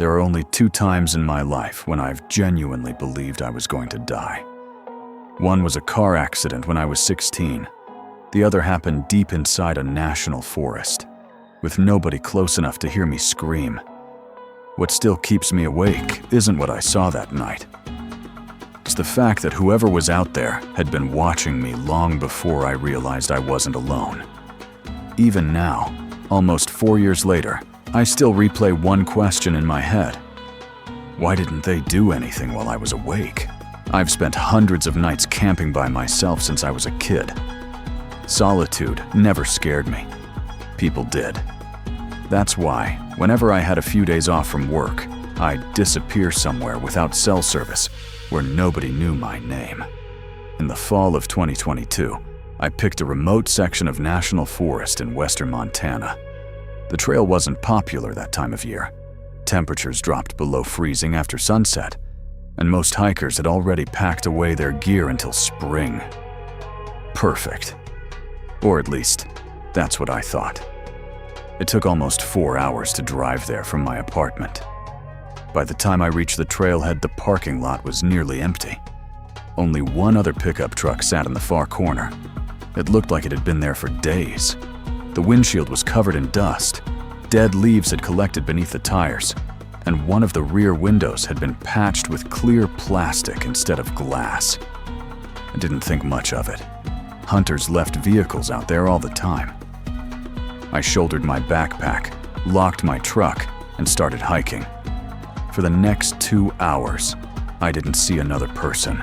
There are only 2 times in my life when I've genuinely believed I was going to die. One was a car accident when I was 16. The other happened deep inside a national forest, with nobody close enough to hear me scream. What still keeps me awake isn't what I saw that night. It's the fact that whoever was out there had been watching me long before I realized I wasn't alone. Even now, almost 4 years later, I still replay one question in my head. Why didn't they do anything while I was awake? I've spent hundreds of nights camping by myself since I was a kid. Solitude never scared me. People did. That's why, whenever I had a few days off from work, I'd disappear somewhere without cell service, where nobody knew my name. In the fall of 2022, I picked a remote section of national forest in western Montana. The trail wasn't popular that time of year. Temperatures dropped below freezing after sunset, and most hikers had already packed away their gear until spring. Perfect. Or at least, that's what I thought. It took almost 4 hours to drive there from my apartment. By the time I reached the trailhead, the parking lot was nearly empty. Only one other pickup truck sat in the far corner. It looked like it had been there for days. The windshield was covered in dust. Dead leaves had collected beneath the tires, and one of the rear windows had been patched with clear plastic instead of glass. I didn't think much of it. Hunters left vehicles out there all the time. I shouldered my backpack, locked my truck, and started hiking. For the next 2 hours, I didn't see another person.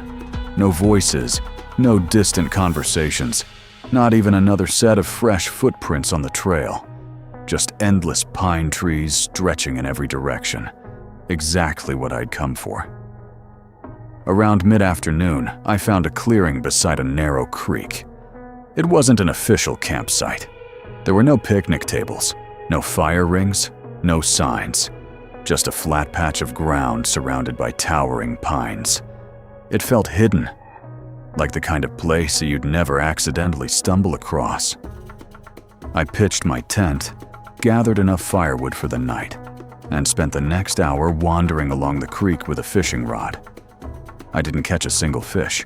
No voices, no distant conversations, not even another set of fresh footprints on the trail. Just endless pine trees stretching in every direction. Exactly what I'd come for. Around mid-afternoon, I found a clearing beside a narrow creek. It wasn't an official campsite. There were no picnic tables, no fire rings, no signs. Just a flat patch of ground surrounded by towering pines. It felt hidden, like the kind of place you'd never accidentally stumble across. I pitched my tent, gathered enough firewood for the night, and spent the next hour wandering along the creek with a fishing rod. I didn't catch a single fish.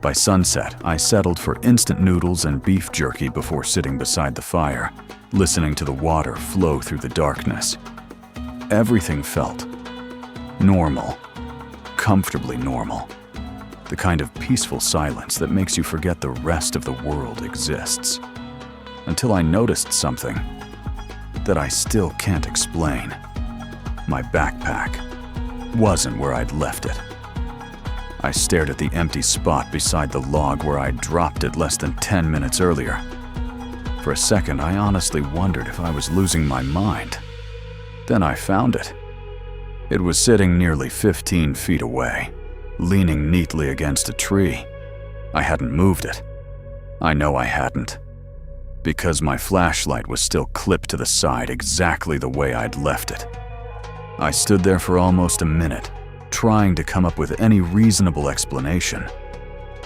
By sunset, I settled for instant noodles and beef jerky before sitting beside the fire, listening to the water flow through the darkness. Everything felt normal, comfortably normal. The kind of peaceful silence that makes you forget the rest of the world exists. Until I noticed something that I still can't explain. My backpack wasn't where I'd left it. I stared at the empty spot beside the log where I'd dropped it less than 10 minutes earlier. For a second, I honestly wondered if I was losing my mind. Then I found it. It was sitting nearly 15 feet away, leaning neatly against a tree. I hadn't moved it. I know I hadn't, because my flashlight was still clipped to the side exactly the way I'd left it. I stood there for almost a minute, trying to come up with any reasonable explanation.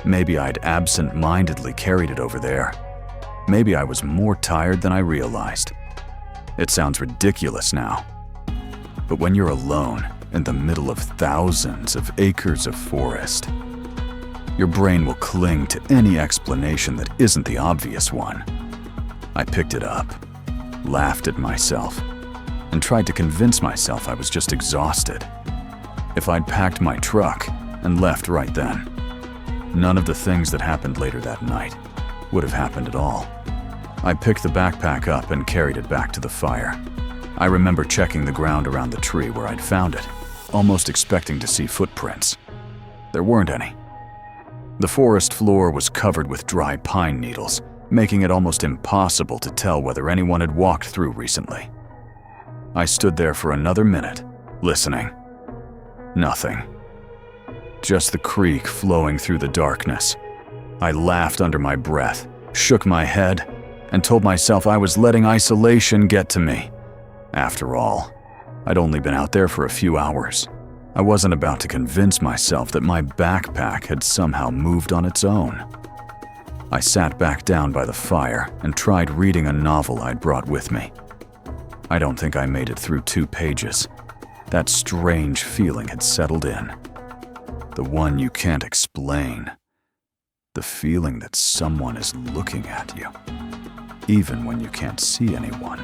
Maybe I'd absent-mindedly carried it over there. Maybe I was more tired than I realized. It sounds ridiculous now. But when you're alone in the middle of thousands of acres of forest, your brain will cling to any explanation that isn't the obvious one. I picked it up, laughed at myself, and tried to convince myself I was just exhausted. If I'd packed my truck and left right then, none of the things that happened later that night would have happened at all. I picked the backpack up and carried it back to the fire. I remember checking the ground around the tree where I'd found it, almost expecting to see footprints. There weren't any. The forest floor was covered with dry pine needles, making it almost impossible to tell whether anyone had walked through recently. I stood there for another minute, listening. Nothing. Just the creek flowing through the darkness. I laughed under my breath, shook my head, and told myself I was letting isolation get to me. After all, I'd only been out there for a few hours. I wasn't about to convince myself that my backpack had somehow moved on its own. I sat back down by the fire and tried reading a novel I'd brought with me. I don't think I made it through 2 pages. That strange feeling had settled in. The one you can't explain. The feeling that someone is looking at you, even when you can't see anyone.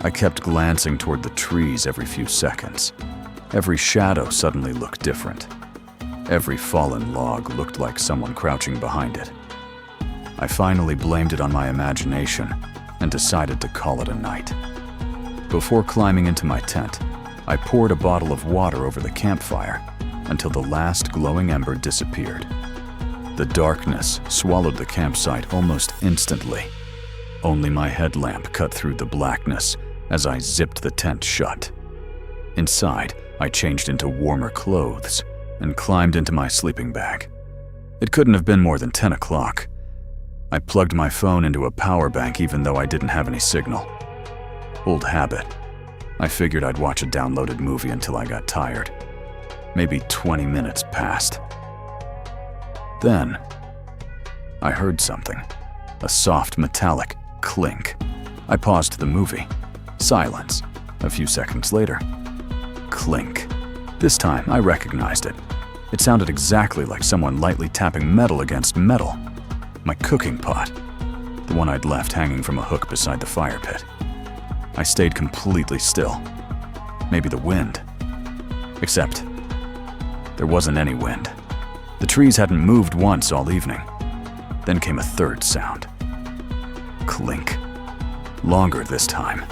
I kept glancing toward the trees every few seconds. Every shadow suddenly looked different. Every fallen log looked like someone crouching behind it. I finally blamed it on my imagination and decided to call it a night. Before climbing into my tent, I poured a bottle of water over the campfire until the last glowing ember disappeared. The darkness swallowed the campsite almost instantly. Only my headlamp cut through the blackness as I zipped the tent shut. Inside, I changed into warmer clothes and climbed into my sleeping bag. It couldn't have been more than 10 o'clock. I plugged my phone into a power bank even though I didn't have any signal. Old habit. I figured I'd watch a downloaded movie until I got tired. Maybe 20 minutes passed. Then, I heard something. A soft metallic clink. I paused the movie. Silence. A few seconds later. Clink. This time, I recognized it. It sounded exactly like someone lightly tapping metal against metal. My cooking pot. The one I'd left hanging from a hook beside the fire pit. I stayed completely still. Maybe the wind. Except, there wasn't any wind. The trees hadn't moved once all evening. Then came a third sound. Clink. Longer this time.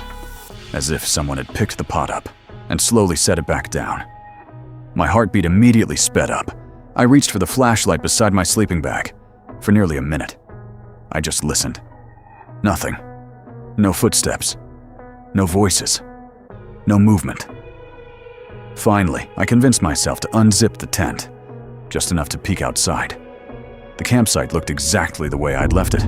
As if someone had picked the pot up and slowly set it back down. My heartbeat immediately sped up. I reached for the flashlight beside my sleeping bag. For nearly a minute, I just listened. Nothing. No footsteps. No voices. No movement. Finally, I convinced myself to unzip the tent, just enough to peek outside. The campsite looked exactly the way I'd left it.